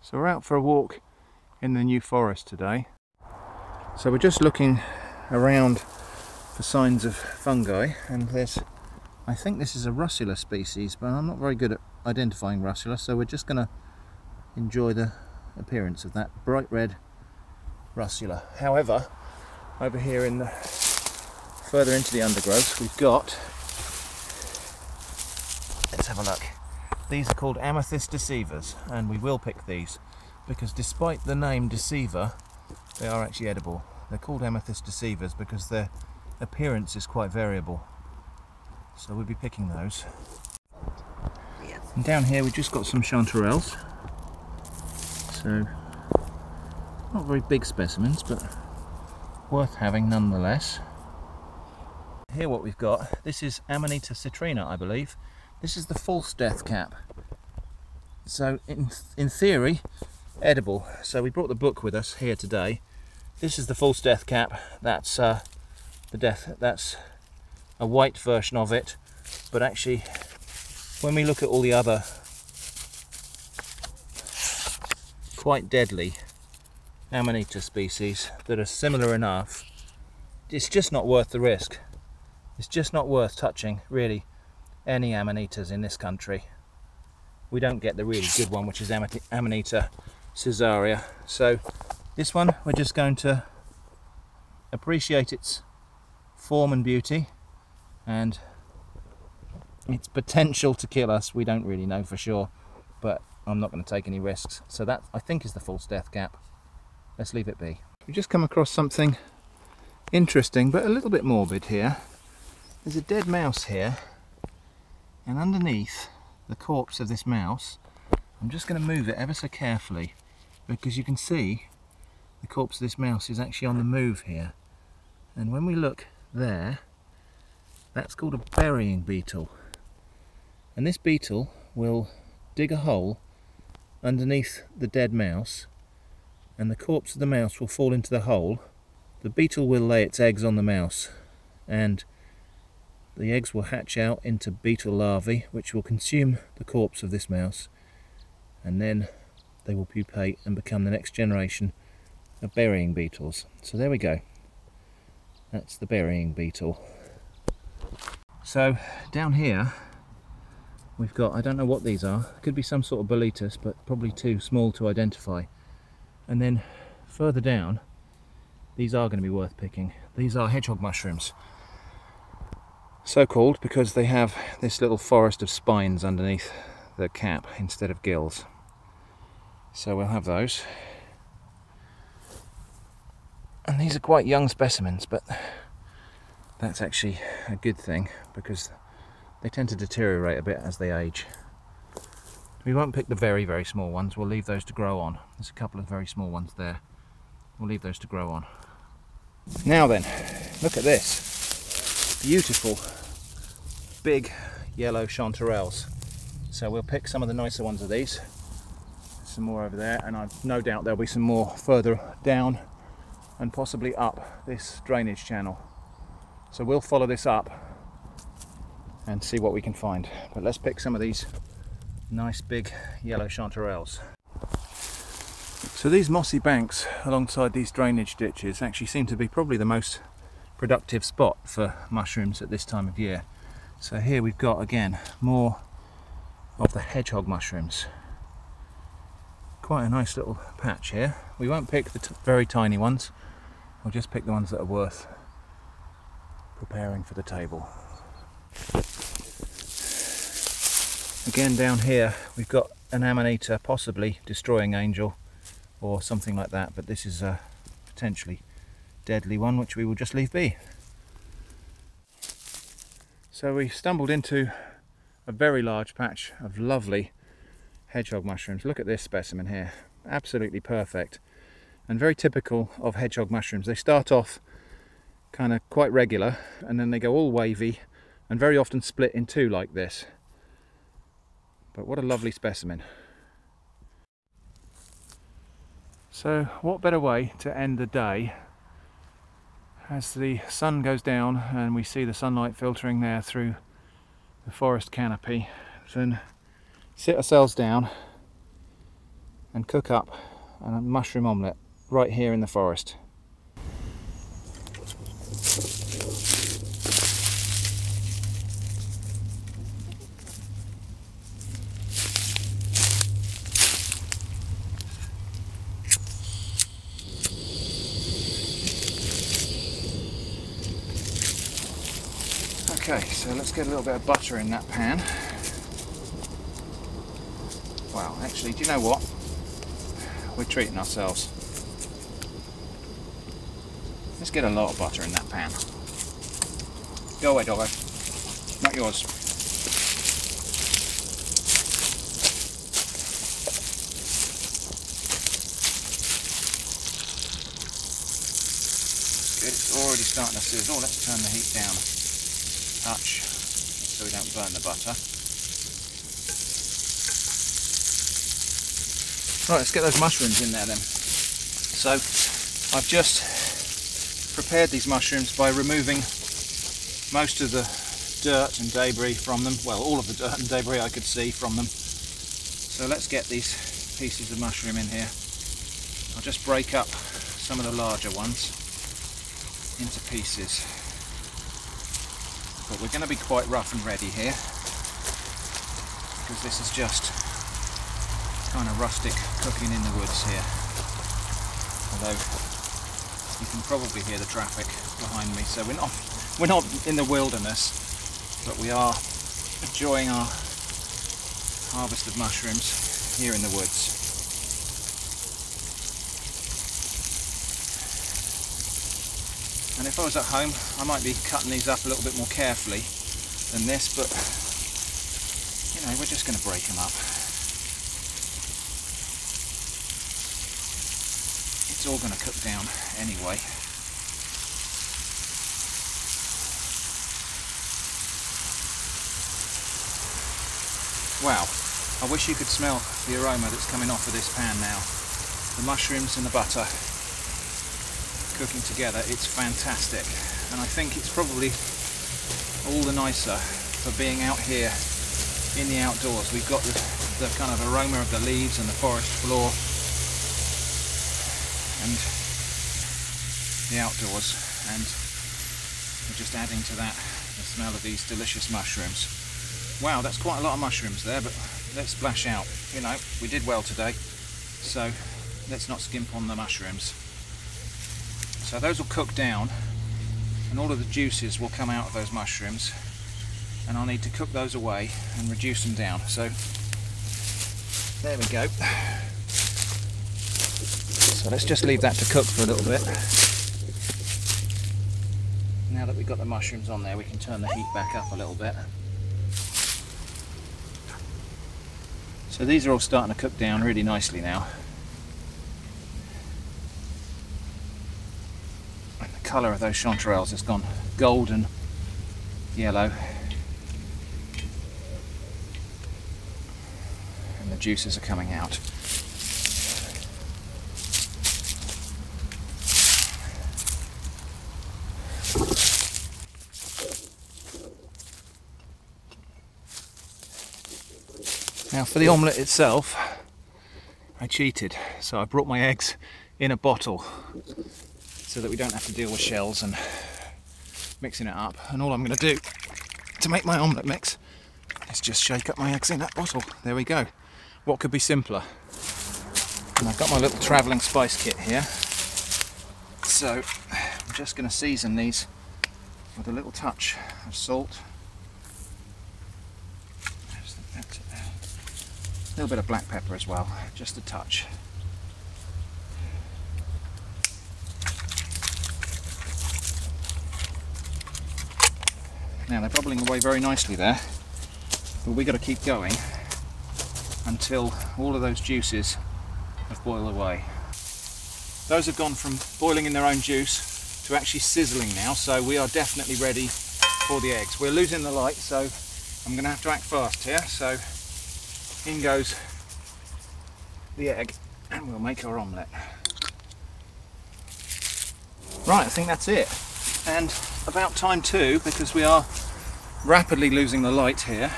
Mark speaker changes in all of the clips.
Speaker 1: So we're out for a walk in the New Forest today. So we're just looking around for signs of fungi, and I think this is a russula species, but I'm not very good at identifying russula, so we're just going to enjoy the appearance of that bright red russula. However, over here further into the undergrowth, we've got, let's have a look. These are called amethyst deceivers, and we will pick these because despite the name deceiver, they are actually edible. They're called amethyst deceivers because their appearance is quite variable. So we'll be picking those. And down here we've just got some chanterelles. So not very big specimens, but worth having nonetheless. Here what we've got, this is Amanita citrina, I believe. This is the false death cap. So in theory, edible. So we brought the book with us here today. This is the false death cap. That's that's a white version of it. But actually, when we look at all the other quite deadly Amanita species that are similar enough, it's just not worth the risk. It's just not worth touching, really, any Amanitas in this country. We don't get the really good one, which is Amanita caesarea. So this one, we're just going to appreciate its form and beauty and its potential to kill us. We don't really know for sure, but I'm not going to take any risks. So that, I think, is the false death cap. Let's leave it be. We've just come across something interesting but a little bit morbid here. There's a dead mouse here, and underneath the corpse of this mouse, I'm just going to move it ever so carefully because you can see the corpse of this mouse is actually on the move here. And when we look there, that's called a burying beetle. And this beetle will dig a hole underneath the dead mouse, and the corpse of the mouse will fall into the hole. The beetle will lay its eggs on the mouse, and the eggs will hatch out into beetle larvae, which will consume the corpse of this mouse, and then they will pupate and become the next generation of burying beetles. So there we go. That's the burying beetle. So down here we've got, I don't know what these are. It could be some sort of boletus, but probably too small to identify. And then further down, these are going to be worth picking. These are hedgehog mushrooms. So called because they have this little forest of spines underneath the cap instead of gills. So we'll have those. And these are quite young specimens, but that's actually a good thing because they tend to deteriorate a bit as they age. We won't pick the very, very small ones. We'll leave those to grow on. There's a couple of very small ones there. We'll leave those to grow on. Now then, look at this. Beautiful big yellow chanterelles. So we'll pick some of the nicer ones of these. Some more over there, and I've no doubt there'll be some more further down and possibly up this drainage channel. So we'll follow this up and see what we can find. But let's pick some of these nice big yellow chanterelles. So these mossy banks alongside these drainage ditches actually seem to be probably the most productive spot for mushrooms at this time of year. So here we've got again more of the hedgehog mushrooms. Quite a nice little patch here. We won't pick the very tiny ones. We'll just pick the ones that are worth preparing for the table. Again down here we've got an Amanita, possibly destroying angel or something like that, but this is a potentially deadly one which we will just leave be. So we stumbled into a very large patch of lovely hedgehog mushrooms. Look at this specimen here, absolutely perfect and very typical of hedgehog mushrooms. They start off kind of quite regular and then they go all wavy and very often split in two like this. But what a lovely specimen. So what better way to end the day as the sun goes down and we see the sunlight filtering there through the forest canopy than sit ourselves down and cook up a mushroom omelette right here in the forest. Okay, so let's get a little bit of butter in that pan. Wow, actually, do you know what? We're treating ourselves. Let's get a lot of butter in that pan. Go away, doggo. Not yours. Good, it's already starting to sizzle. Let's turn the heat down a touch so we don't burn the butter. Right, let's get those mushrooms in there then. So I've just prepared these mushrooms by removing most of the dirt and debris from them. Well, all of the dirt and debris I could see from them. So let's get these pieces of mushroom in here. I'll just break up some of the larger ones into pieces. But we're going to be quite rough and ready here, because this is just kind of rustic cooking in the woods here. Although you can probably hear the traffic behind me, so we're not in the wilderness, but we are enjoying our harvest of mushrooms here in the woods. And if I was at home, I might be cutting these up a little bit more carefully than this, but you know, we're just going to break them up. It's all going to cook down anyway. Wow, I wish you could smell the aroma that's coming off of this pan now. The mushrooms and the butter cooking together, it's fantastic. And I think it's probably all the nicer for being out here in the outdoors. We've got the kind of aroma of the leaves and the forest floor and the outdoors, and we're just adding to that the smell of these delicious mushrooms. Wow, that's quite a lot of mushrooms there, but let's splash out. You know, we did well today, so let's not skimp on the mushrooms. So those will cook down and all of the juices will come out of those mushrooms, and I'll need to cook those away and reduce them down. So there we go. So let's just leave that to cook for a little bit. Now that we've got the mushrooms on there, we can turn the heat back up a little bit. So these are all starting to cook down really nicely now. And the colour of those chanterelles has gone golden yellow. And the juices are coming out. Now for the omelette itself, I cheated, so I brought my eggs in a bottle so that we don't have to deal with shells and mixing it up. And all I'm going to do to make my omelette mix is just shake up my eggs in that bottle. There we go. What could be simpler? And I've got my little travelling spice kit here, so I'm just going to season these with a little touch of salt. A little bit of black pepper as well, just a touch. Now they're bubbling away very nicely there, but we've got to keep going until all of those juices have boiled away. Those have gone from boiling in their own juice to actually sizzling now, so we are definitely ready for the eggs. We're losing the light, so I'm going to have to act fast here. So in goes the egg and we'll make our omelette. Right, I think that's it. And about time too, because we are rapidly losing the light here.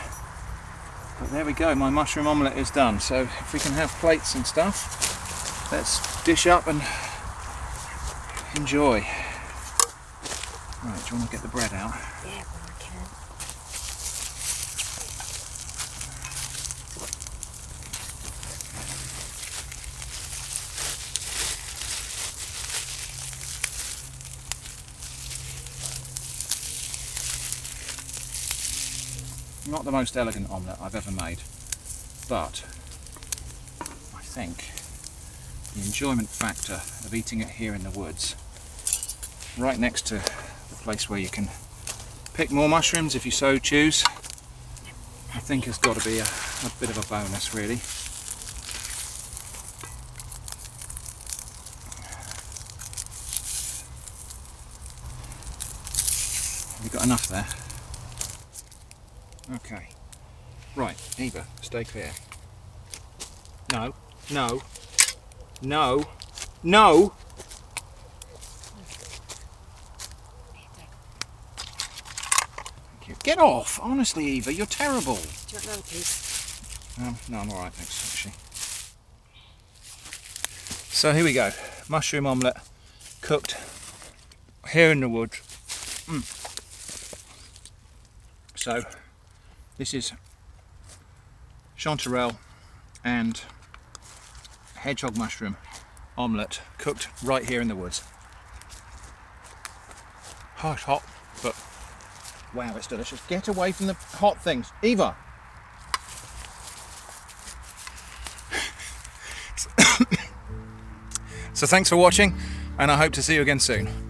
Speaker 1: But there we go, my mushroom omelette is done. So if we can have plates and stuff, let's dish up and enjoy. Right, do you want to get the bread out?
Speaker 2: Yeah, well, I can.
Speaker 1: Not the most elegant omelette I've ever made, but I think the enjoyment factor of eating it here in the woods, right next to the place where you can pick more mushrooms if you so choose, I think has got to be a bit of a bonus, really. Have you got enough there? Okay. Right, Eva, stay clear. No, no, no, no! Thank you. Get off! Honestly, Eva, you're terrible.
Speaker 2: Do you want another piece?
Speaker 1: No, I'm alright, thanks, actually. So here we go. Mushroom omelette, cooked here in the woods. So, this is chanterelle and hedgehog mushroom omelette cooked right here in the woods. Oh, it's hot, but wow, it's delicious. Get away from the hot things. Eva! So thanks for watching, and I hope to see you again soon.